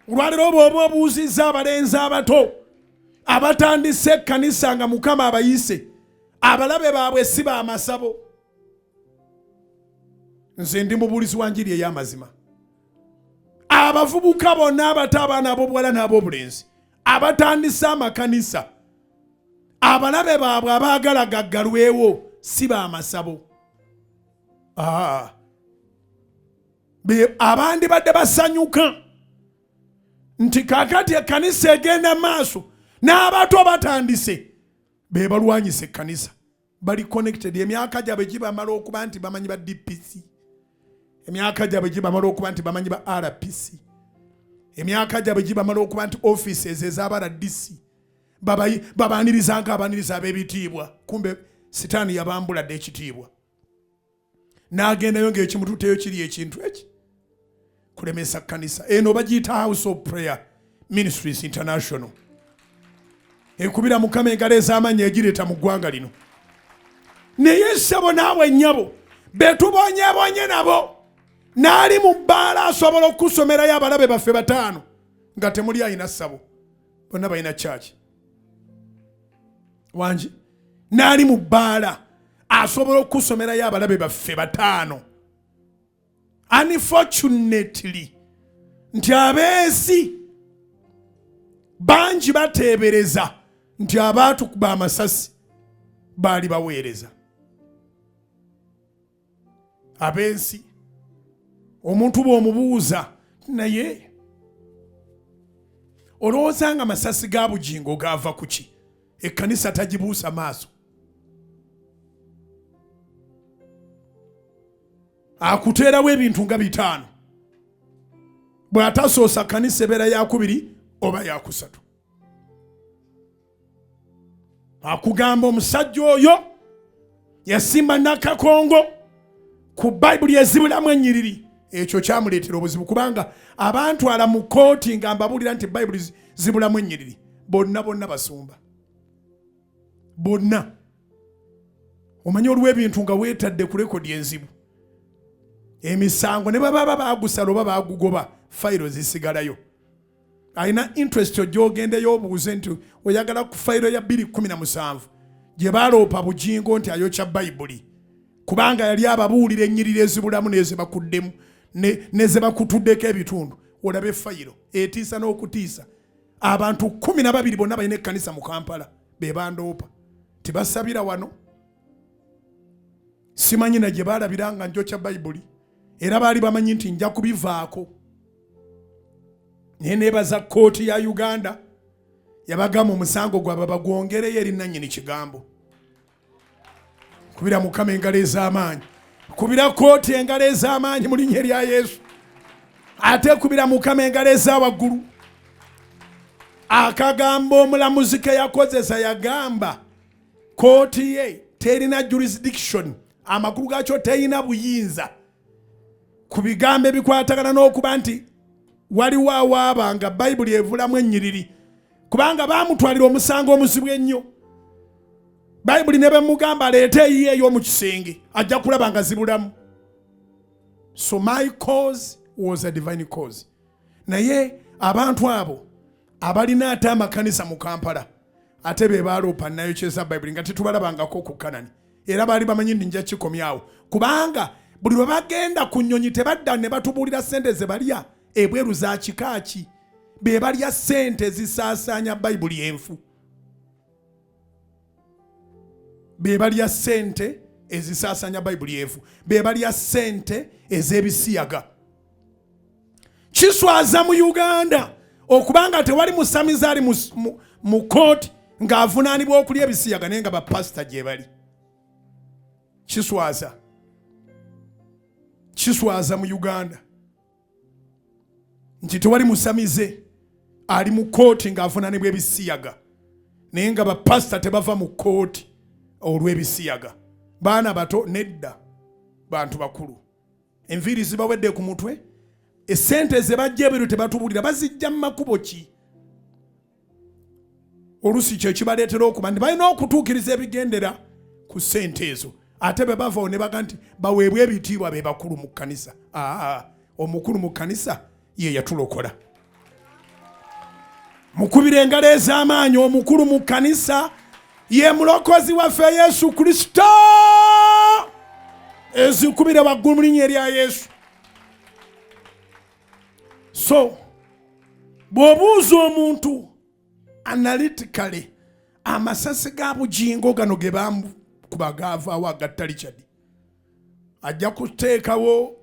Olwaliro bw'oba obuuzizza abalenzi abato abatandise ekkanisa nga Mukama abayise, abalabe baabwe si b'amasabo. Nze ndi mubuulizi wa njiri ey'amazima. Abavubuka bonna abato, abaana ab'obuwala n'ab'obulenzi abatandise amakanisa, abalabe baabwe abaagala gaggalwewo si b'amasabo. Abandi badde basanyuka nti kakati ekkanisa egenda maaso n'abato batandise, be balwanyisa ekkanisa, bali connected. Emyaka gyabwe gibamala okuba nti bamanyi ba DPC, emyaka gyabwe gibamala okuba nti bamanyi ba RPC, emyaka gyabwe gibamala okuba nti offices ez'aba RDC babaniriza ng'abaniriza ab'ebitiibwa, kumbe sitaani yabambuladde ekitiibwa. N'agendayo ng'ekimututeyo kiri ekintu eki kulemesa kkanisa. Eno bagiyita House of Prayer Ministries International. Ekubira Mukama engalo ez'amaanyi egireeta mu ggwanga lino. Naye ssebo naawe nnyabo betubonyebonye nabo, n'ali mu bbaala asobola okusomerayo abalabe baffe 5 nga temuli alina ssabo, bonna balina kyaki wangi. N'ali mu bbaala asobola okusomerayo abalabe baffe 5. Unfortunately nti abeesi bangi bateebereza nti abaatukuba amasasi baali baweereza. Abensi omuntu bw'omubuuza naye olowooza nga amasasi ga bugingo gaava ku ki? Ekkanisa tagibuusa maaso. Akuteerawo ebintu nga 5. Bw'atasoosa kkanisa ebeera ya 2 oba ya 3. Akugamba omusajja oyo yasimba Nakakongo ku Bayibuli ezibulamu ennyiriri. Ekyo kyamuleetera obuzibu, kubanga abantwala mu kooti nga mbabuulira nti Bayibuli zibulamu ennyiriri bonna basumba. Bonna. Omanyi olw'ebintu nga weetadde ku lekodi enzibu, emisango ne baba baagusala oba baagugoba, fayiro zisigalayo. Alina interest gy'ogendeyo obuuze nti oyagala ku fayiro ya 217 gye baloopa bugingo nti ayokya Bayibuli, kubanga yali ababuulira ennyiriri ezibulamu n'eze bakuddemu n'eze bakutuddeko ebitundu. Olabe fayiro etiisa n'okutiisa. Abantu 12 bonna balina ekkanisa mu Kampala be bandoopa, tibasabira wano. Simanyi na gye baalabira nga njokya Bayibuli, era baali bamanyi nti nja kubivaako. Naye neebaza kooti ya Uganda yabagamba omusango gwabwe bagwongereyo eri nannyini kigambo. Kubira Mukama engalo ez'amaanyi, kubira kooti engalo ez'amaanyi mu linnya erya Yesu. Ate kubira Mukama engalo eza waggulu. Akagambo omulamuzi ke yakozesa yagamba kooti ye terina jurisdiction, amakulu gaakyo terina buyinza ku bigambo ebikwatagana n'okuba nti waliwo awaaba nga Bayibuli evulamu ennyiriri, kubanga baamutwalira omusango omuzibu ennyo. Bayibuli ne bamugamba aleete eyiye ey'omu kisenge ajja kulaba nga zibulamu. So my cause was a divine cause. Naye abantu abo abalina ate amakanisa mu Kampala ate be baaloopa nayokyeza Bayibuli nga tetubalabangako ku Kanani, era baali bamanyi ndi nja kikomyawo, kubanga buli lwe bagenda ku nnyonyi tebadda ne batubuulira ssente ze balya ebweru za kikaaki. Be balya ssente zisaasaanya Bayibuli enfu. Be balya ssente ezisaasaanya Bayibuli enfu. Be balya ssente ez'ebisiyaga. Kiswaza mu Uganda okubanga tewali musamiza ali mu kooti ng'avunaanibwa okulya ebisiyaga naye nga bapasita gye bali. Kiswaza mu Uganda nti tewali musamize ali mu kooti ng'avunaanibwa ebisiyaga naye nga bapasita tebava mu kooti olw'ebisiyaga. Baana bato nedda, bantu bakulu. Enviiri zibawedde ku mutwe, essente ze bajja ebiro tebatubuulira bazijja mu makubo ki? Oluusi kyo kibaleetera okuba nti balina okutuukiriza ebigendera ku ssente ezo, ate be bava ne baga nti baweebwe ebitiibwa be bakulu mu kkanisa. Omukulu mu kkanisa ye yatulokola. mukubire engalo ez'amaanyi omukulu mu kkanisa ye mulokozi waffe Yesu Kristo. Ezikubire waggulu mu linnya erya Yesu. So bw'obuuza omuntu analytically amasasi ga bugingo gano ge bamukuba gaavaawo agatali kyadi, ajja kuteekawo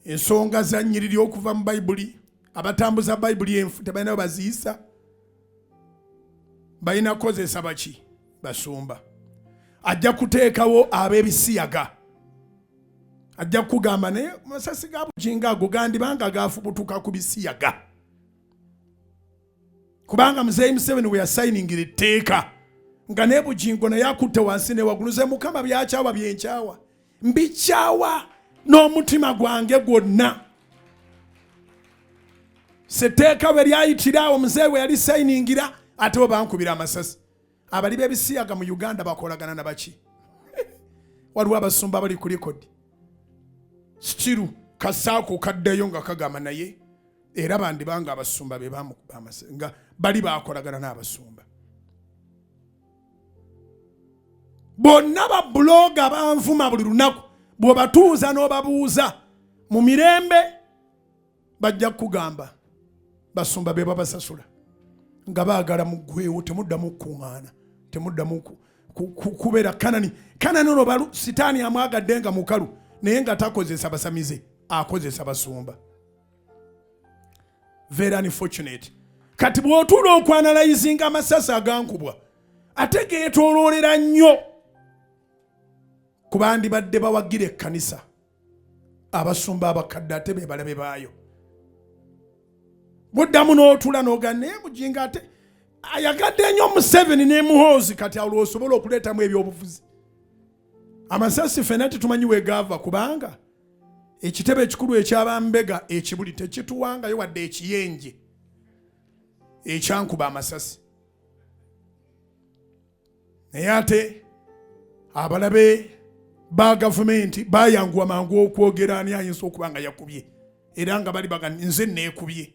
ensonga za nnyiriri okuva mu Bayibuli. Abatambuza Bayibuli enfu tebalina baziisa, balina kukozesa baki? Basumba. Ajja kuteekawo ab'ebisiyaga, ajja kugamba naye amasasi ga bugingo ago gandibanga gaafubutuka ku bisiyaga, kubanga Muzeeyi Museveni we yasayiningira etteeka nga ne bugingo naye akutte wansi ne waggulu. Nze Mukama byakyawa byenkyawa, mbikyawa n'omutima gwange gwonna. Setteeka bwe lyayitirawo Muzeeyi we yali sayiningira ate bo bankubira amasasi. Abali b'ebisiyaga mu Uganda bakolagana na baki? Waliwo abasumba bali ku likodi. Sikiru kasaako kaddeyo nga kagamba naye era bandi banga abasumba be bamukuba amasasi nga bali bakolagana n'abasumba. Bonna ba bloga banvuma buli lunaku, bw'obatuuza n'obabuuza mu mirembe bajja kugamba basumba be babasasula nga baagala muggweewo, temuddamu kukuŋŋaana, temuddamu kubeera Kanani. Kanani ono balu sitaani amwagadde nga mukalu naye nga takozesa basamize, akozesa basumba. Very unfortunate. Kati bw'otuula okwanalayizinga amasasi agankubwa ate geetooloolera nnyo kuba ndibadde bawagira ekkanisa, abasumba abakadde ate be balabe baayo. Buddamu n'otuula n'ogana naye bugingo ate ayagadde nnyo Museveni ne Muhoozi, kati awo osobola okuleetamu ebyobufuzi. Amasasi ffenna tetumanyi weegaava kubanga ekitebe ekikulu eky'abambega ekibuli tekituwangayo wadde ekiyenje ekyankuba amasasi. Naye ate abalabe ba gavumenti bayanguwa mangu okwogera ani ayinza okuba nga yakubye, era nga bali baga nze neekubye,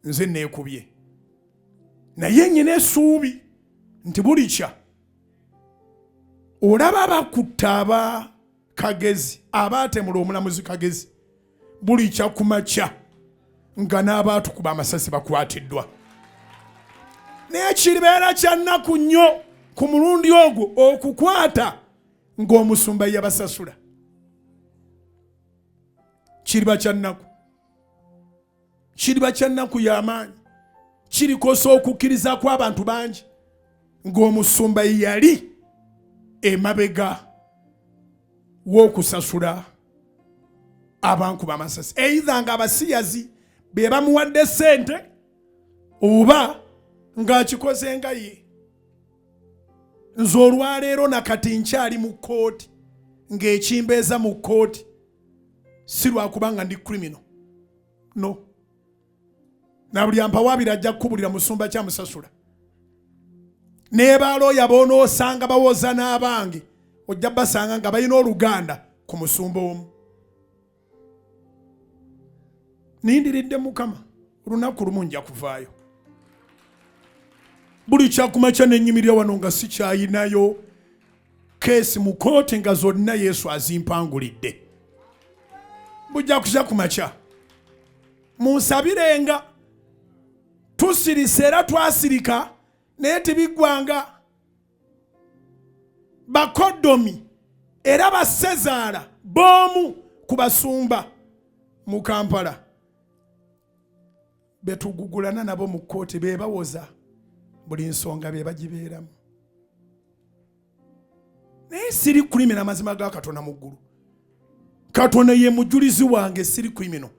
nze neekubye. Naye nnyina essuubi nti bulikya olaba abakutta aba Kagezi, abaatemula omulamuzi Kagezi, bulikya ku makya nga n'abaatukuba amasasi bakwatiddwa. Naye kiribeera kya nnaku nnyo ku mulundi ogwo okukwata ng'omusumba yabasasula. Kiriba kya nnaku, kiriba kya nnaku y'amaanyi, kirikosa okukkiriza kw'abantu bangi ng'omusumba yali emabega w'okusasula abankuba amasasi, either nga abasiyazi be bamuwadde ssente oba ng'akikoze nga ye. Nze olwaleero nakati nkyali mu kkooti ng'ekimbeeza mu kkooti si lwakubanga ndi criminal, no. Na buli ampawaabira ajja kukubulira musumba kyamusasula. Ne balooya boonoosanga bawoza n'abange ojja basanga nga balina oluganda ku musumba omu. Nindiridde Mukama olunaku lumu nja kuvaayo. Buli kyakumakya n'ennyimirira wano nga sikyayinayo keesi mu kooti nga zonna Yesu azimpangulidde. Bujja kukya kumakya munsabirenga, tusirise era twasirika naye tebiggwanga. Bakodomi era basezaala b'omu ku basumba mu Kampala betugugulana nabo mu kkooti be bawoza buli nsonga be bagibeeramu. Naye siri kulimira amazima ga Katonda mu ggulu. Katonda ye mujulizi wange, siri kulimino.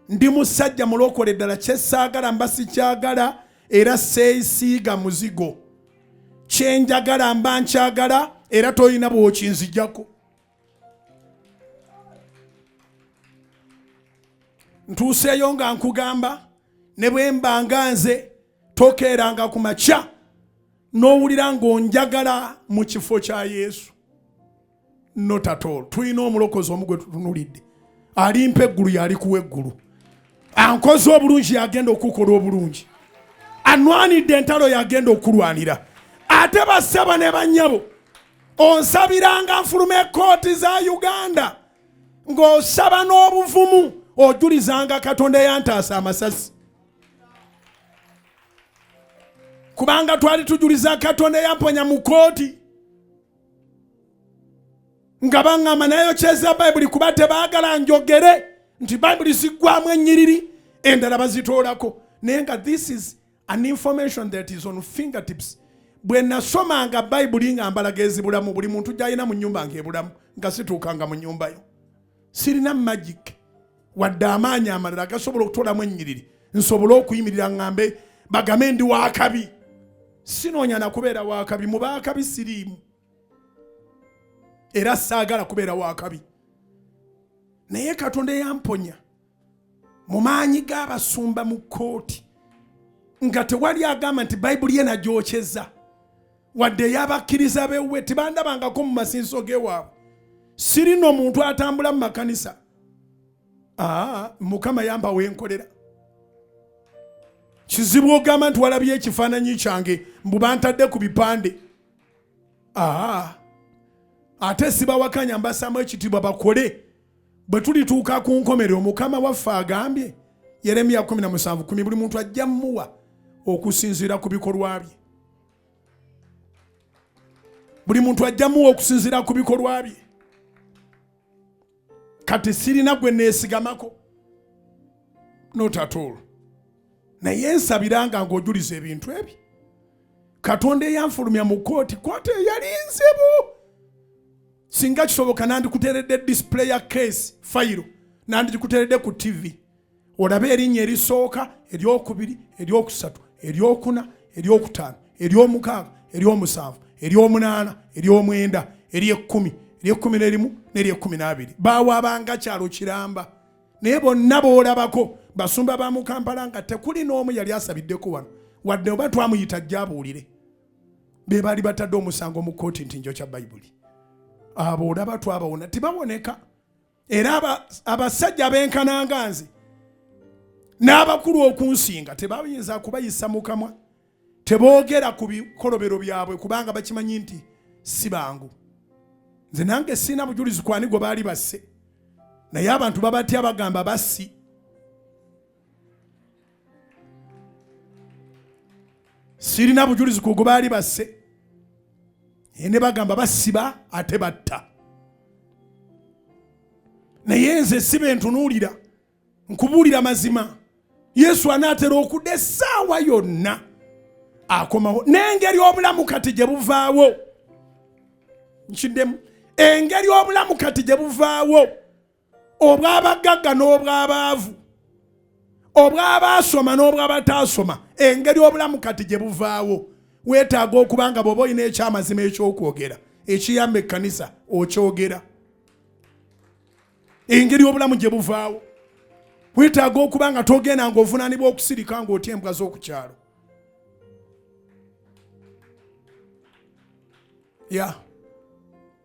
Ndi musajja mulokole ddala, kyessaagala mba sikyagala era seesiiga muzigo. Kyenjagala mba nkyagala era toyina bw'okinzijjako. Ntuuseeyo nga nkugamba ne bwe mbanga nze tokeeranga ku makya n'owulira ng'onjagala mu kifo kya Yesu. Not at all. Tulina omulokozi omu gwe tutunulidde alimpa eggulu y'ali kuwa eggulu. ankoze obulungi yagenda okukola obulungi, anwanidde entalo yagenda okulwanira. Ate basaba ne bannyabo onsabiranga nfulume ekooti za Uganda ng'osaba n'obuvumu ojulizanga Katonda yantaasa amasasi. Kubanga twali tujuliza Katonda yamponya mu kooti nga baŋŋamba nayokyeza Bayibuli kuba tebaagala njogere nti Bayibuli ziggwamu ennyiriri endala bazitoolako. Naye nga this is an information that is on fingertips. Bwe nasomanga Bayibuli nga mbalaga ezibulamu, buli muntu gy'alina mu nnyumba ng'ebulamu nga situukanga mu nnyumba yo. Sirina magic wadde amaanyi amalala gasobola okutoolamu ennyiriri nsobole okuyimirira ŋŋambe bagambe ndi waakabi. Sinoonya na kubeera waakabi, mu baakabi siriimu era saagala kubeera waakabi. Naye Katonda yamponya mu maanyi g'abasumba mu kooti nga tewali agamba nti Bayibuli ye nagyokyeza wadde yabakkiriza bewe tebandabangako mu masinso gewaabwe. Sirina omuntu atambula mu makanisa. Mukama yamba wenkolera. Kizibu ogamba nti walabye ekifaananyi kyange mbu bantadde ku bipande. Ate sibawakanya mbasamu ekitiibwa bakole. Bwe tulituuka ku nkomerero Mukama waffe agambye Yeremiya 17:10 buli muntu ajja mmuwa okusinziira ku bikolwa bye. Buli muntu ajja mmuwa okusinziira ku bikolwa bye. Kati sirina gwe neesigamako. Not at all. Naye nsabiranga ng'ojuliza ebintu ebyo. Katonda eyanfulumya mu kooti yali nzibu. Singa kisoboka nandikuteeredde display ya case fayiro nandikuteeredde ku TV. Olabe erinnya erisooka, eryokubiri, eryokusatu, eryokuna, eryokutaano, eryomukaaga, eryomusanvu, eryomunaana, eryomwenda, ery'ekkumi, ery'ekkumin'erimu n'ery'ekkumin'abiri. Baawabanga kyalo kiramba. Naye bonna boolabako basumba ba mu Kampala nga tekuli n'omu yali asabiddeko wano wadde oba twamuyita ajja abuulire. Be baali batadde omusango mu kooti nti njokya Bayibuli. Abo olaba twabawona tibaboneka. Era abasajja ab'enkananga nze n'abakulu okunsinga tebayinza kubayisa mu kamwa. Teboogera ku bikolobero byabwe kubanga bakimanyi nti si bangu. Nze nange sina bujulizi kwani gwe baali basse. Naye abantu babatya bagamba bassi. Sirina bujulizi ku gwe baali basse. Ne bagamba basiba ate batta. Naye nze sibe ntunuulira nkubuulira mazima. Yesu anaatera okudda essaawa yonna akomawo n'engeri obulamu kati gye buvaawo. Nkiddemu engeri obulamu kati gye buvaawo obw'abagagga n'obw'abaavu, obw'abaasoma n'obw'abataasoma, engeri obulamu kati gye buvaawo. Weetaaga okubanga bw'oba olina ekyamazima ekyokwogera ekiyamba ekkanisa okyogera. Engeri obulamu gye buvaawo. Weetaaga okubanga togenda ng'ovunaanibwa okusirika ng'otya embwa z'okukyalo.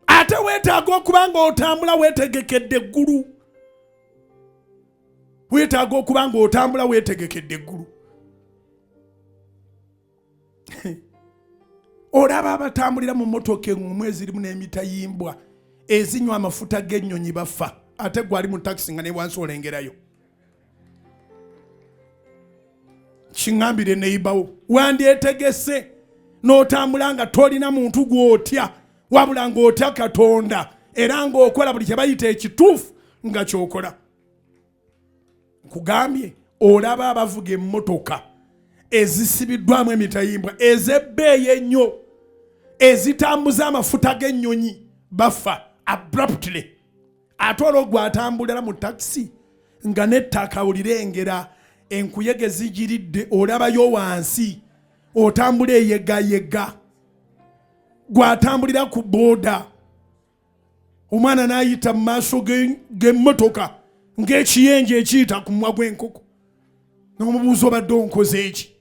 Ate weetaaga okubanga otambula weetegekedde eggulu. Weetaaga okubanga otambula weetegekedde eggulu. Olaba abatambulira mu mmotoka eŋŋumu ezirimu n'emitayimbwa ezinywa amafuta g'ennyonyi bafa. Ate gwali mu takisi nga ne wansi olengerayo. Kiŋŋambire neyibawo wandyetegese n'otambula nga tolina muntu gw'otya wabula ng'otya Katonda era ng'okola buli kye bayita ekituufu nga ky'okola. Nkugambye olaba abavuga emmotoka ezisibiddwamu emitayimbwa ez'ebbeeyi ennyo ezitambuza amafuta g'ennyonyi bafa abruptly. Ate olwo gwe atambulira mu takisi nga n'ettaka olirengera enkuyege zigiridde olabayo wansi otambula eyegayega. Gwe atambulira ku booda omwana n'ayita mu maaso g'emmotoka ng'ekiyenje ekiyita ku mumwa gw'enkoko n'omubuuza obadde onkoze eki.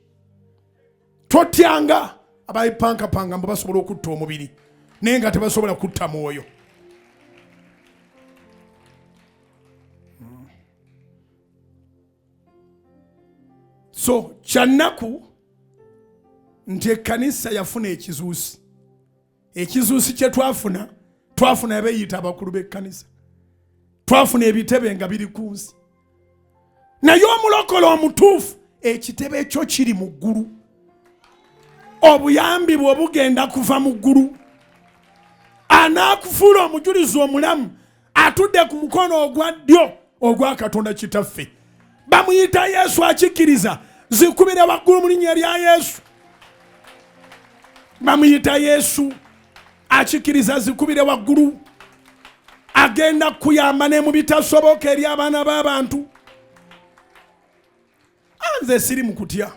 Totyanga abayipankapanga mbu basobola okutta omubiri naye nga tebasobola kutta mwoyo. So kyanaku nti ekkanisa yafuna ekizuusi. Ekizuusi kye twafuna abeeyita abakulu b'ekkanisa. Twafuna ebitebe nga biri ku nsi. Naye omulokole omutuufu ekitebe ekyo kiri mu ggulu. Obuyambi bwe bugenda kuva mu ggulu. Anaakufuula omujulizi omulamu atudde ku mukono ogwa ddyo ogwa Katonda Kitaffe. Bamuyita Yesu akikkiriza, zikubire waggulu mu linnya lya Yesu. Bamuyita Yesu akikkiriza, zikubire waggulu. Agenda kuyamba ne mu bitasoboka eri abaana b'abantu. Nze siri mu kutya.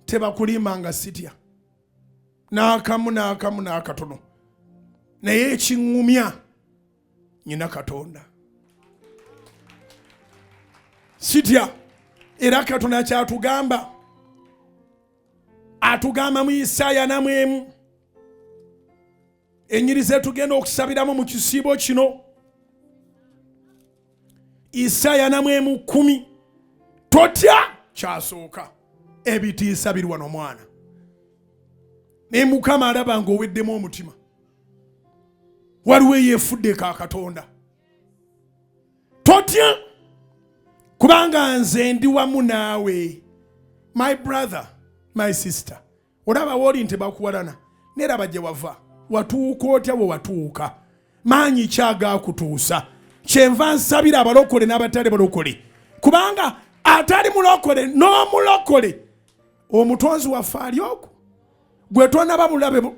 Tebakulimba nga sitya. N'akamu n'akatono. Naye ekiŋŋumya nyina Katonda. Sitya. Era Katonda kyatugamba. Atugamba mu Isaaya 41. Ennyiri ze tugenda okusabiramu mu kisiibo kino. Isaaya 41:10. Totya kyasooka. Ebitiisa biri wano mwana. Ne Mukama alaba ng'oweddemu omutima. Waliwo eyeefudde ka Katonda. Totya kubanga nze ndi wamu naawe. My brother, my sister. Olaba woli nti bakuwalana. Neraba gye wava. Watuuka otya bwe watuuka. Maanyi ki agaakutuusa. Kyenva nsabira abalokole n'abatali balokole. Kubanga atali mulokole n'omulokole omutonzi waffe ali okwo. Gwe tonaba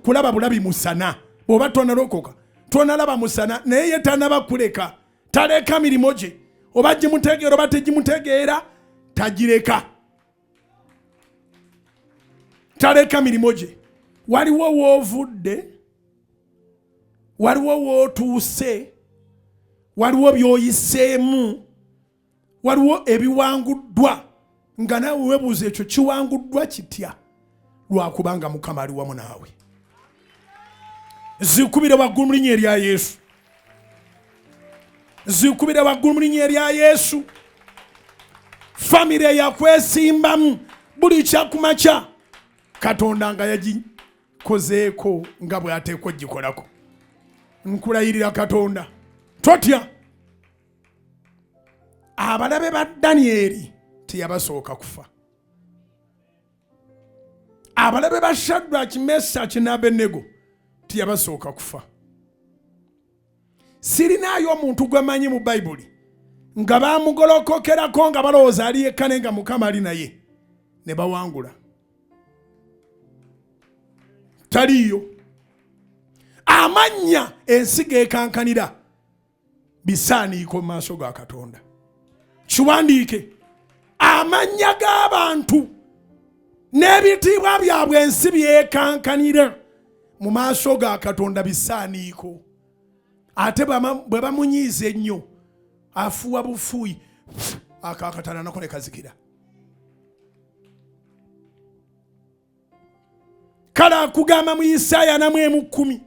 kulaba bulabi musana. Bw'oba tonalokoka tonalaba musana, naye ye tanaba kuleka. Taleka mirimo gye. Oba gimutegeera oba tegimutegeera tagireka. Taleka mirimo gye. Waliwo woovudde, waliwo wootuuse, waliwo by'oyiseemu, waliwo ebiwanguddwa nga naawe weebuuza ekyo kiwanguddwa kitya. Lwakubanga Mukama ali wamu naawe. Zikubire waggulu mu linnya erya Yesu. Zikubire waggulu mu linnya erya Yesu. Famire yakwesimbamu buli kyakumakya Katonda nga yagikozeeko nga bw'ateekwa ogikolako. Nkulayirira Katonda. Totya. Abalabe ba Danyeri tiyabasooka kufa. Abalabe ba Shadraki, Mesaki ne Abenego tiyabasooka kufa. Sirinaayo omuntu gwe manyi mu Bayibuli nga bamugolokokerako nga balowooza ali yekkane nga Mukama ali naye ne bawangula. Taliyo. Amannya ensi geekankanira bisaaniiko mu maaso ga Katonda. Kiwandiike. Amannya g'abantu n'ebitiibwa byabwe ensi byekankanira mu maaso ga Katonda bisaaniiko. Ate bwe bamunyiiza ennyo afuuwa bufuuyi akakatana nako ne kazikira. Kale akugamba mu Isaaya 41:10.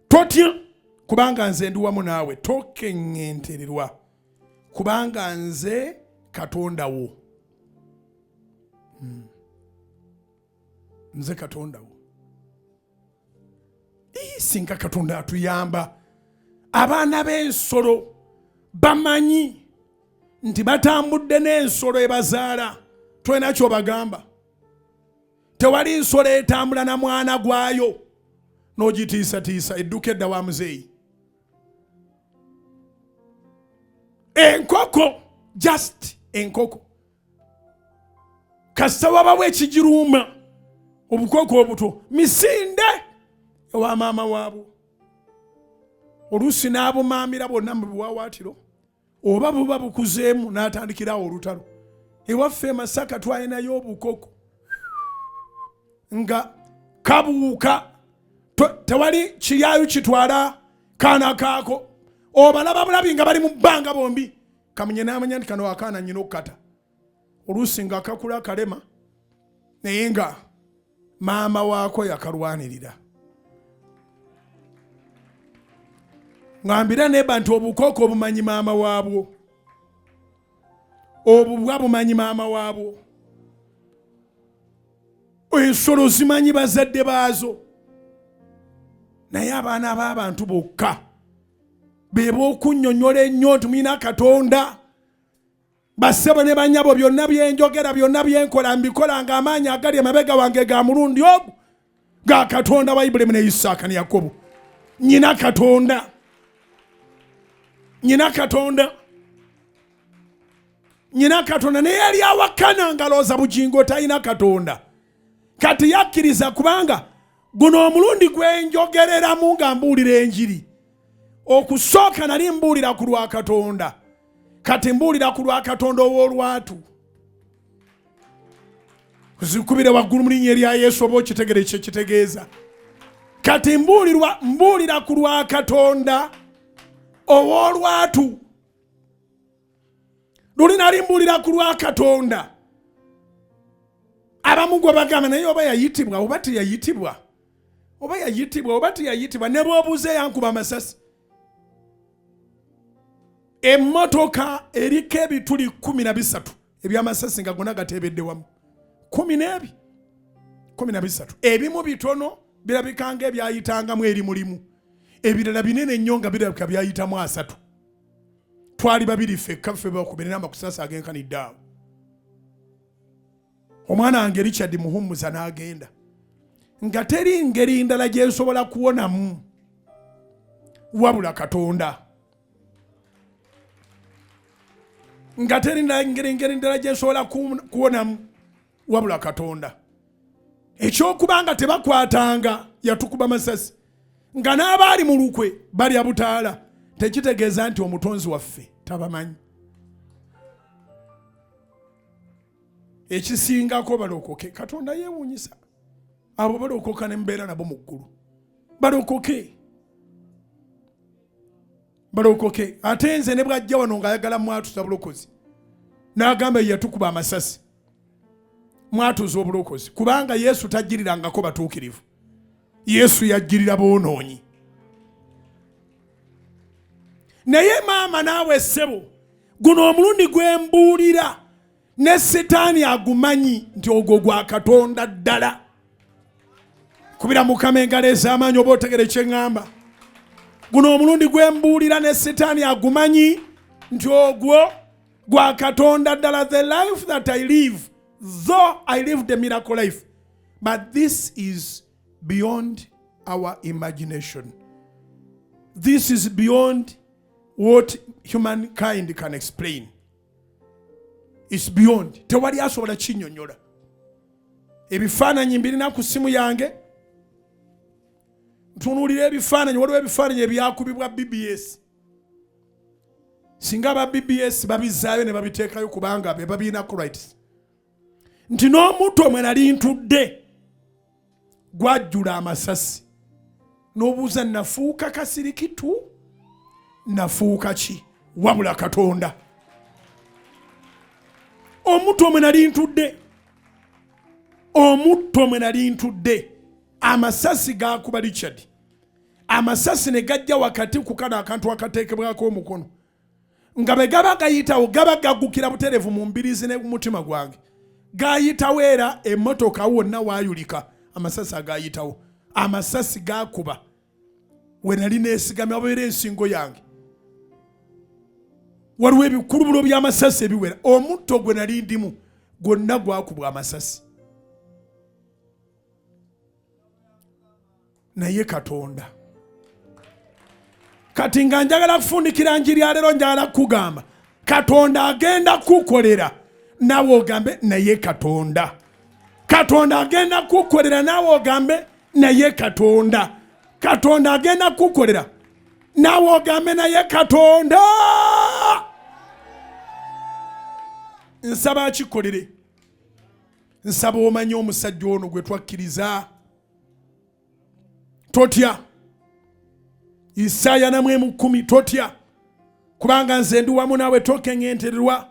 Totya kubanga nze ndi wamu naawe. Tokeŋŋentererwa kubanga nze Katonda wo. Nze Katonda wo. Singa Katonda atuyamba. Abaana b'ensolo bamanyi nti batambudde n'ensolo ebazaala. Twena ky'obagamba. Tewali nsolo etambula na mwana gwayo n'ogitiisatiisa edduka edda wa muzeeyi. Enkoko, just enkoko. Kasita wabawo ekigiruma obukoko obuto misinde ewa maama waabwo. Oluusi n'abumaamira bonna mu biwaawaatiro oba buba bukuzeemu n'atandikirawo olutalo. Ewaffe Masaka twalinayo obukoko nga kabuuka. Tewali kiryayo kitwala kaana kaako. Obalaba bulabi nga bali mu bbanga bombi. Kamunye n'amanya nti kano akaana nnyina okukata. Oluusi nga kakula kalema naye nga maama waako yakalwanirira. Ngambira neba nti obukoko obumanyi maama waabwo. Obubwa bumanyi maama waabwo. ensolo zimanyi bazadde baazo naye abaana b'abantu bokka beba okunnyonnyola ennyo nti mulina Katonda. Bassebo ne banyabo byonna byenjogera byonna byenkola mbikola ng'amaanyi agali emabega wange ga mulundi ogwo ga Katonda wa Ibulayimu ne Isaaka ne Yakobo. Nyina Katonda, nyina Katonda, nyina Katonda. Naye yali awakana ngalooza bugingo talina Katonda. Kati yakkiriza kubanga guno omulundi gwenjogereramu nga mbuulira enjiri. Okusooka nali mbuulira ku lwa Katonda, kati mbuulira ku lwa Katonda ow'olwatu. Zikubire waggulu mu linnya erya Yesu oba okitegere kye kitegeeza. Kati mbuulira ku lwa Katonda ow'olwatu. Luli nali mbuulira ku lwa Katonda. Abamu gwe bagamba naye oba yayitibwa oba teyayitibwa, oba yayitibwa oba teyayitibwa, ne bw'obuuze yankuba amasasi. Emmotoka eriko ebituli 13 eby'amasasi nga gonna gatebedde wamu. 13. Ebimu bitono birabikanga ebyayitangamu eri mulimu, ebirala binene nnyo nga birabika byayitamu 3. Twali babiri ffekka ffe bakubiri n'amakusasi agenkanidde awo. Omwana wange Richard Muhumuza n'agenda nga teri ngeri ndala gye nsobola kuwonamu wabula Katonda. Nga teri ngeri ndala gye nsobola kuwonamu wabula Katonda. Ekyokubanga tebakwatanga yatukuba masasi nga n'abaali mu lukwe bali abutaala, tekitegeeza nti omutonzi waffe tabamanyi. Ekisingako balokoke. Katonda yeewuunyisa abo balokoka ne mbeera nabo mu ggulu. Balokoke. Ate nze ne bw'ajja wano ng'ayagala mwatuza bulokozi n'agamba yatukuba amasasi mwatuza obulokozi, kubanga Yesu tajjirirangako batuukirivu. Yesu yajjirira boonoonyi. Naye maama naawe ssebo, guno omulundi gwembuulira ne Setaani agumanyi nti ogwo gwa Katonda ddala. Kubira Mukama engalo ez'amaanyi oba otegere kye ŋŋamba. Guno omulundi gwembuulira ne Setaani agumanyi nti ogwo gwa Katonda ddala. The life that I live, though I live the miracle life, but this is beyond our imagination. This is beyond what humankind can explain. It's beyond. Tewali asobola kinnyonnyola. Ebifaananyi mbirina ku ssimu yange. Ntunuulira ebifaananyi, waliwo ebifaananyi ebyakubibwa BBS. Singa aba BBS babizaayo ne babiteekayo kubanga be babiinako rights. Nti n'omuntu omwe nali ntudde gwajjula amasasi. N'obuuza nafuuka kasirikitu? Nafuuka ki? Wabula Katonda. Omuntu omwe nali ntudde. Amasasi gakuba Richard. Amasasi ne gajja wakati ku kano akantu akateekebwako omukono. Nga bwe gaba gayitawo gaba gaggukira butereevu mu mbirizi ne mutima gwange. Gayitawo era emmotoka wonna waayulika amasasi agayitawo. Amasasi gakuba we nali neesigamya obeera ensingo yange. Waliwo ebikulubulo by'amasasi ebiwera. Omutto gwe nali ndimu gwonna gwakubwa amasasi. Naye Katonda. Kati nga njagala kufundikira njiri ya leero njagala kugamba Katonda agenda kukolera nawe ogambe naye Katonda. Katonda agenda kukolera nawe ogambe naye Katonda. Katonda agenda kukolera nawe ogambe naye Katonda. Nsaba akikolere. Nsaba omanye omusajja ono gwe twakkiriza. Totya. Isaaya 4:10 totya. Kubanga nze ndi wamu naawe tokeŋŋentererwa.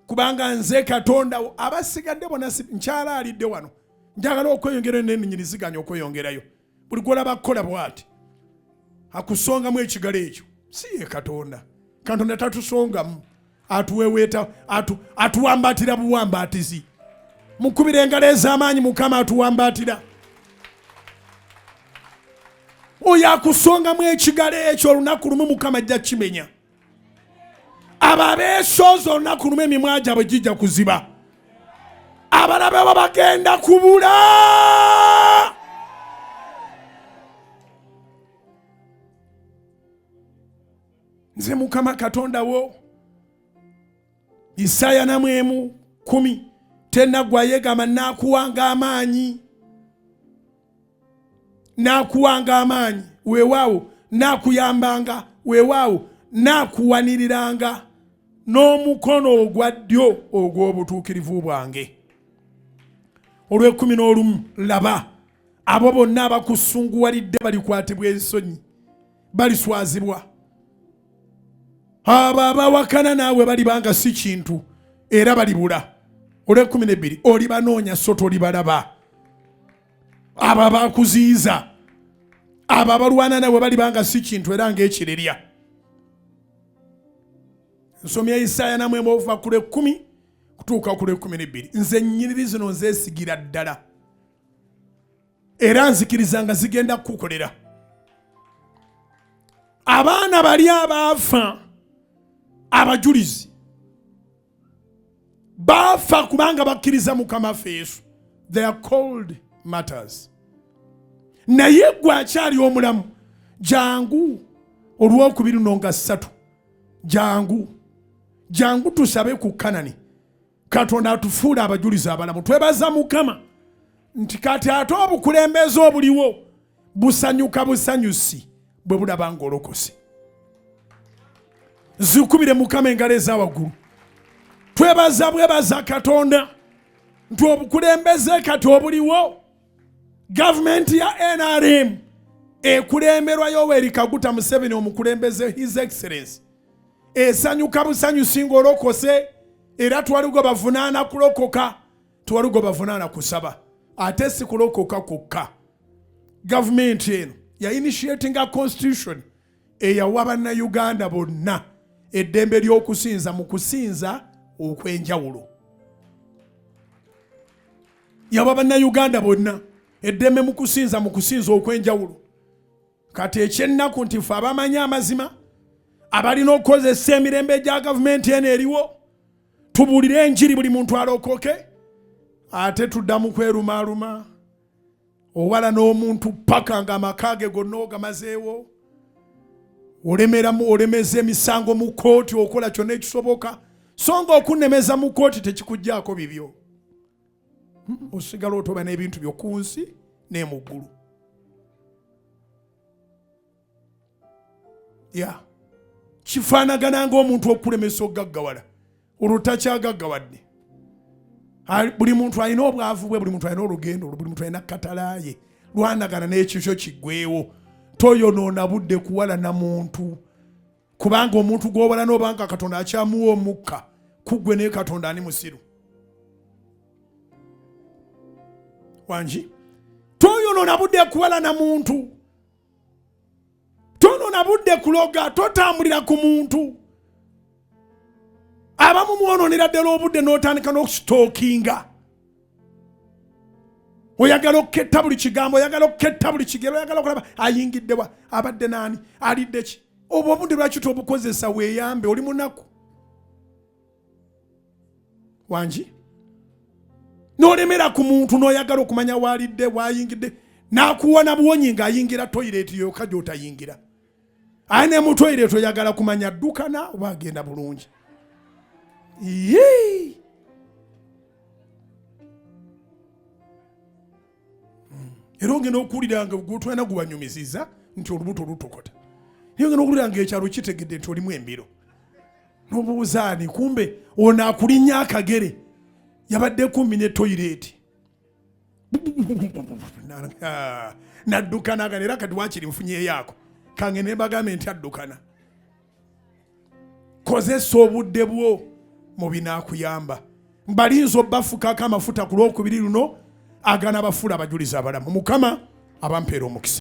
Kubanga nze Katonda abasigadde bonna nkyala alidde wano. Njagala okweyongera n'ennyiniziganya okweyongerayo. Buli gw'olaba kukola bw'ati akusongamu ekigalo ekyo si ye Katonda. Katonda tatusongamu. Atuweweeta atuwambatira buwambaatizi. mukubire engalo ez'amaanyi Mukama atuwambaatira. Oyo akusongamu ekigalo ekyo olunaku lumu Mukama ajja kimenya. Abo abeesooza olunaku lumu emimwa gyabwe gijja kuziba. Abalabe bo bagenda kubula. Nze Mukama Katonda wo. Isaya 4:10 tennaggwa yegamba nakuwanga amaanyi. Nakuwanga amaanyi weewaawo nakuyambanga weewaawo nakuwaniriranga n'omukono ogwa ddyo ogw'obutuukirivu bwange. Olw'ekumi laba abo bonna abakusunguwalidde balikwatibwa ensonyi baliswazibwa. Abo abawakana naawe balibanga si kintu era balibula. Olw'ekumi olibanoonya so tolibalaba. Abo abakuziyiza abo abalwana nawe balibanga si kintu era ng'ekirerya. Nsomya Isaya 4 ku 10 kutuuka ku 12. Nze nnyiriri zino nzeesigira ddala era nzikiriza nga zigenda kukukolera. Abaana bali abaafa abajulizi baafa kubanga bakkiriza Mukama waffe Yesu. They are called martyrs. Naye gwe akyali omulamu jangu olw'okubiri nonga 3 jangu tusabe ku Kanani Katonda atufuula abajulizi abalamu. Twebaza Mukama nti kati ate obukulembeze obuliwo busanyuka busanyusi bwe bulaba ng'olokose. Zikubire Mukama engalo ez'awaggulu. Twebaza Katonda nti obukulembeze kati obuliwo. Gavumenti ya NRM ekulemberwa Yoweri Kaguta Museveni omukulembeze His Excellency esanyuka busanyusi ng'olokose era twalugo bavunaana kulokoka twalugo bavunaana kusaba ate si kulokoka kokka. Gavumenti eno ya initiating a constitution eyawa bannayuganda bonna eddembe ly'okusinza mu kusinza okw'enjawulo. Yawa bannayuganda bonna eddembe mu kusinza okw'enjawulo. Kati ekyennaku nti ffe abamanyi amazima abalina okukozesa emirembe gya gavumenti eno eriwo tubuulire enjiri buli muntu alokoke ate tuddamu kwerumaaluma owala n'omuntu paka nga amaka ge gonna ogamazeewo olemeza emisango mu kooti okola kyonna ekisoboka so nga okunnemeza mu kooti tekikugjaako bibyo. Osigala otoba n'ebintu by'oku nsi ne mu ggulu. Kifaanagana ng'omuntu okulemesa okugaggawala olwo takyagaggawadde. Buli muntu alina obwavu bwe, buli muntu alina olugendo, buli muntu alina katalaaye lwanagana n'ekikyo kiggweewo. Toyonoona budde kuwala na muntu kubanga omuntu gw'obala n'obanga Katonda akyamuwa omukka kuggwe naye Katonda ani musiru. Wanji toyonoona budde kuwala na muntu, toyonoona budde kuloga, totambulira ku muntu. Abamu mwonoonera ddala obudde n'otandika n'okusitookinga. Oyagala okuketta buli kigambo, oyagala okuketta buli kigero, oyagala okulaba ayingiddewa abadde naani alidde ki. Obwo obudde lwaki tobukozesa weeyambe, oli munaku. Wanji n'olemera ku muntu n'oyagala okumanya waalidde waayingidde n'akuwa na buwonyi ng'ayingira toyireeti yokka gy'otayingira. Aye ne mu toyireeti oyagala kumanya addukana oba agenda bulungi. Era ogenda okuwulira nga gwotulina gubanyumiziza nti olubuto lutokota. Naye ogenda okuwulira nga ekyalo kitegedde nti olimu embiro. N'obuuza ani kumbe ono akulinnya akagere yabadde kumbi ne toyireeti. Naddukana aga era kati waakiri nfunyeeyo ako kange ne bagambe nti addukana. Kozesa obudde bwo mu binaakuyamba. Mbalinza obbafukako amafuta ku lwokubiri luno agana bafuula abajulizi abalamu. Mukama abampeera omukisa.